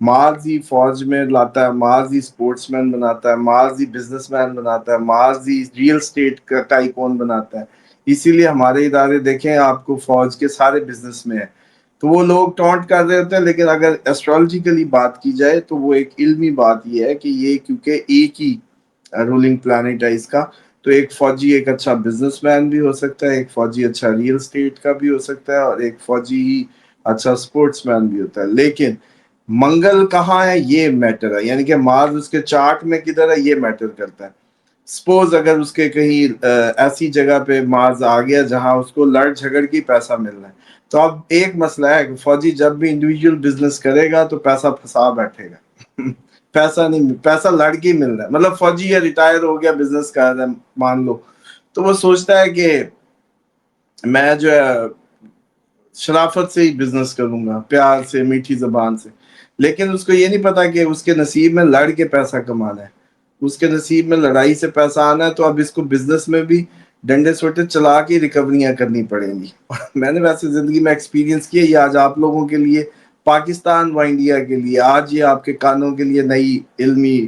معاذ ہی فوج میں لاتا ہے، معاذ ہی سپورٹس مین بناتا ہے، معاذ ہی بزنس مین بناتا ہے، معاذ ہی ریئل اسٹیٹ کا ٹائکون بناتا ہے. اسی لیے ہمارے ادارے دیکھیں آپ کو فوج کے سارے بزنس میں ہیں. تو وہ لوگ ٹونٹ کر رہے ہوتے ہیں، لیکن اگر ایسٹرالوجیکلی بات کی جائے تو وہ ایک علمی بات یہ ہے کہ یہ کیونکہ ایک ہی رولنگ پلانٹ ہے اس کا، تو ایک فوجی ایک اچھا بزنس مین بھی ہو سکتا ہے، ایک فوجی اچھا ریئل اسٹیٹ کا بھی ہو سکتا ہے، اور ایک فوجی ہی اچھا سپورٹس مین بھی ہوتا ہے. لیکن منگل کہاں ہے یہ میٹر ہے، یعنی کہ مارس اس کے چارٹ میں کدھر ہے یہ میٹر کرتا ہے. سپوز اگر اس کے کہیں ایسی جگہ پہ مارس آ گیا جہاں اس کو لڑ جھگڑ کی پیسہ مل رہا ہے، تو اب ایک مسئلہ ہے کہ فوجی جب بھی انڈیویجول بزنس کرے گا تو پیسہ پھنسا بیٹھے گا. پیسہ نہیں، پیسہ لڑ کے مل رہا ہے. مطلب فوجی یا ریٹائر ہو گیا بزنس کر رہا ہے مان لو، تو وہ سوچتا ہے کہ میں جو ہے شرافت سے ہی بزنس کروں گا، پیار سے، میٹھی زبان سے. لیکن اس کو یہ نہیں پتا کہ اس کے نصیب میں لڑ کے پیسہ کمانا ہے، اس کے نصیب میں لڑائی سے پیسہ آنا ہے. تو اب اس کو بزنس میں بھی ڈنڈے سوٹے چلا کے ریکوریاں کرنی پڑیں گی. میں نے ویسے زندگی میں ایکسپیرینس کیا، یہ آج آپ لوگوں کے لیے، پاکستان و انڈیا کے لیے آج یہ آپ کے کانوں کے لیے نئی علمی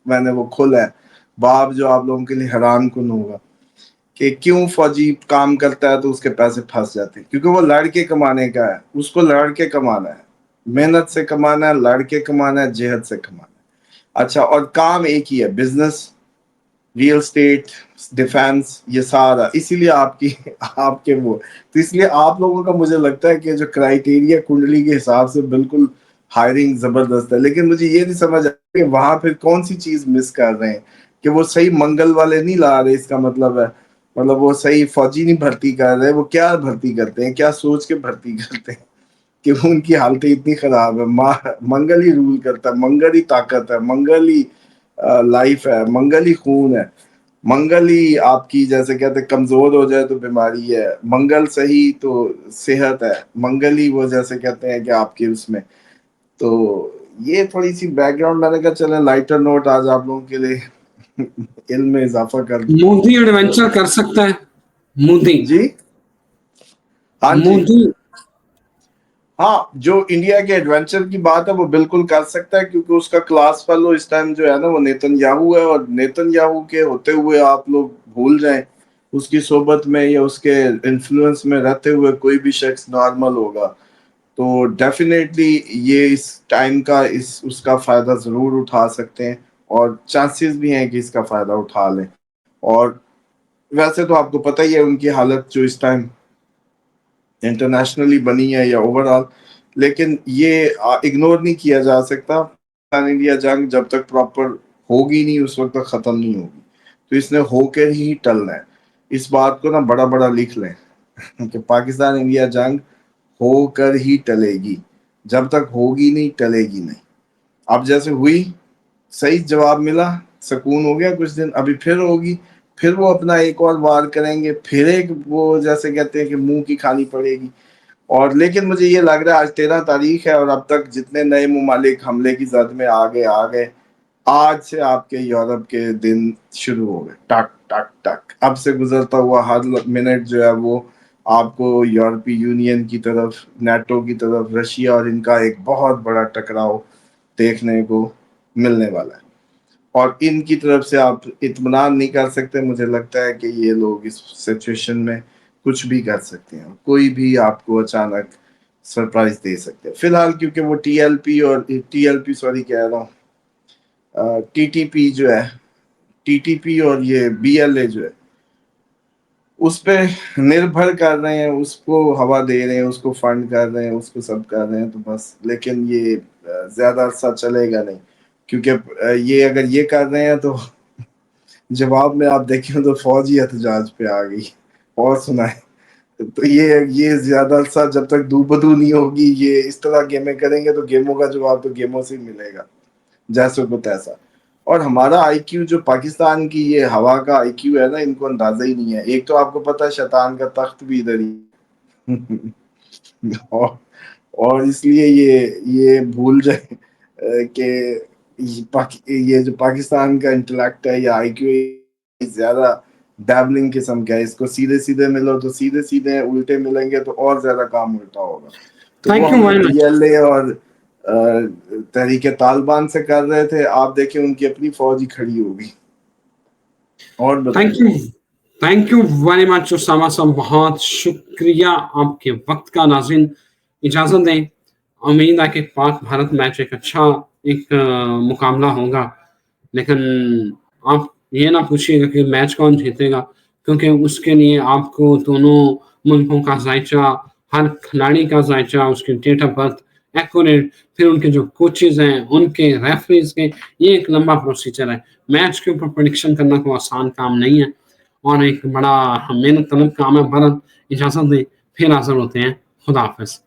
میں نے وہ کھولا ہے باب جو آپ لوگوں کے لیے حیران کن ہوگا کہ کیوں فوجی کام کرتا ہے تو اس کے پیسے پھنس جاتے ہیں. کیونکہ وہ لڑ کے کمانے کا ہے، اس کو لڑ کے کمانا ہے، محنت سے کمانا ہے، لڑ کے کمانا ہے، جہد سے کمانا ہے. اچھا، اور کام ایک ہی ہے، بزنس، ریئل اسٹیٹ، ڈیفینس، یہ سارا. اسی لیے آپ کے وہ، تو اس لیے آپ لوگوں کا مجھے لگتا ہے کہ جو کرائیٹیریا کنڈلی کے حساب سے بالکل ہائرنگ زبردست ہے. لیکن مجھے یہ نہیں سمجھ آتا کہ وہاں پھر کون سی چیز مس کر رہے ہیں کہ وہ صحیح منگل والے نہیں لا رہے. اس کا مطلب ہے وہ صحیح فوجی نہیں بھرتی کر رہے. وہ کیا بھرتی کرتے ہیں، کیا سوچ کے بھرتی کرتے ہیں کہ ان کی حالتیں اتنی خراب ہے. منگل ہی رول کرتا ہے، منگل ہی طاقت ہے، منگل ہی لائف ہے، منگل ہی خون ہے، منگل ہی آپ کی جیسے کہتے ہیں کمزور ہو جائے تو بیماری ہے، منگل صحیح تو صحت ہے، منگل ہی وہ جیسے کہتے ہیں کہ آپ کی اس میں. تو یہ تھوڑی سی بیک گراؤنڈ میں نے کہا چلیں لائٹر نوٹ آج آپ لوگوں کے لیے علم میں اضافہ کر دوں. مودی ایڈونچر کر سکتا ہے؟ مودی جی ہاں جی، مودی ہاں جو انڈیا کے ایڈونچر کی بات ہے وہ بالکل کر سکتا ہے، کیونکہ اس کا کلاس فیلو اس ٹائم جو ہے نا وہ نیتن یاہو ہے. اور نیتن یاہو کے ہوتے ہوئے آپ لوگ بھول جائیں، اس کی صحبت میں یا اس کے انفلوئنس میں رہتے ہوئے کوئی بھی شخص نارمل ہوگا تو ڈیفینیٹلی یہ اس ٹائم کا اس کا فائدہ ضرور اٹھا سکتے ہیں، اور چانسز بھی ہیں کہ اس کا فائدہ اٹھا لیں. اور ویسے تو آپ کو پتہ ہی ہے ان کی حالت جو اس ٹائم انٹرنیشنلی بنی ہے یا اوور آل. لیکن یہ اگنور نہیں کیا جا سکتا. پاکستان انڈیا جنگ جب تک پراپر ہوگی نہیں اس وقت تک ختم نہیں ہوگی. تو اس نے ہو کر ہی ٹلنا ہے. اس بات کو نا بڑا بڑا لکھ لیں کہ پاکستان انڈیا جنگ ہو کر ہی ٹلے گی، جب تک ہوگی نہیں ٹلے گی نہیں. اب جیسے ہوئی، صحیح جواب ملا، سکون ہو گیا کچھ دن، ابھی پھر ہوگی، پھر وہ اپنا ایک اور وار کریں گے، پھر ایک وہ جیسے کہتے ہیں کہ منہ کی کھانی پڑے گی. اور لیکن مجھے یہ لگ رہا ہے آج 13 تاریخ ہے اور اب تک جتنے نئے ممالک حملے کی زد میں آ گئے. آج سے آپ کے یورپ کے دن شروع ہو گئے، ٹک ٹک ٹک. اب سے گزرتا ہوا ہر منٹ جو ہے وہ آپ کو یورپی یونین کی طرف، نیٹو کی طرف، رشیا اور ان کا ایک بہت بڑا ٹکراؤ دیکھنے کو ملنے والا ہے. اور ان کی طرف سے آپ اطمینان نہیں کر سکتے. مجھے لگتا ہے کہ یہ لوگ اس سچویشن میں کچھ بھی کر سکتے ہیں، کوئی بھی آپ کو اچانک سرپرائز دے سکتے ہیں. فی الحال کیونکہ وہ ٹی ایل پی سوری کہہ رہا ہوں، ٹی ٹی پی جو ہے، ٹی ٹی پی اور یہ بی ایل اے جو ہے اس پہ نربھر کر رہے ہیں، اس کو ہوا دے رہے ہیں، اس کو فنڈ کر رہے ہیں، اس کو سب کر رہے ہیں. تو بس لیکن یہ زیادہ عرصہ چلے گا نہیں، کیونکہ یہ اگر یہ کر رہے ہیں تو جواب میں آپ دیکھیں تو فوج ہی احتجاج پہ آ گئی اور سنائے. تو یہ زیادہ عرصہ جب تک دو بدو نہیں ہوگی، یہ اس طرح گیمیں کریں گے تو گیموں کا جواب تو گیموں سے ملے گا جیسے کو تیسا. اور ہمارا آئی کیو جو پاکستان کی یہ ہوا کا آئی کیو ہے نا، ان کو اندازہ ہی نہیں ہے. ایک تو آپ کو پتا ہے شیطان کا تخت بھی ادھر ہی اور اس لیے یہ بھول جائے کہ یہ جو پاکستان کا انٹلیکٹ ہے یا آئی کیو زیادہ ڈیبلنگ قسم کا ہے. اس کو سیدھے سیدھے ملو تو سیدھے سیدھے، الٹے ملیں گے تو اور زیادہ کام الٹا ہوگا. تو وہ تھینک یو ہمیں ویری بی مچ. ایل اے اور تحریک طالبان سے کر رہے تھے، آپ دیکھیں ان کی اپنی فوج ہی کھڑی ہوگی. اور thank you very much Osama صاحب، بہت شکریہ آپ کے وقت کا. ناظرین اجازت دیں، امید ہے کہ پاک بھارت میچ ایک اچھا مقابلہ ہوگا، لیکن آپ یہ نہ پوچھیے گا کہ میچ کون جیتے گا، کیونکہ اس کے لیے آپ کو دونوں ملکوں کا ذائچہ، ہر کھلاڑی کا ذائچہ، اس کی ڈیٹ آف برتھ ایکوریٹ، پھر ان کے جو کوچز ہیں، ان کے ریفریز کے، یہ ایک لمبا پروسیجر ہے. میچ کے اوپر پریڈکشن کرنا کوئی آسان کام نہیں ہے، اور ایک بڑا محنت طلب کام ہے. اجازت دیں، پھر حاضر ہوتے ہیں. خدا حافظ.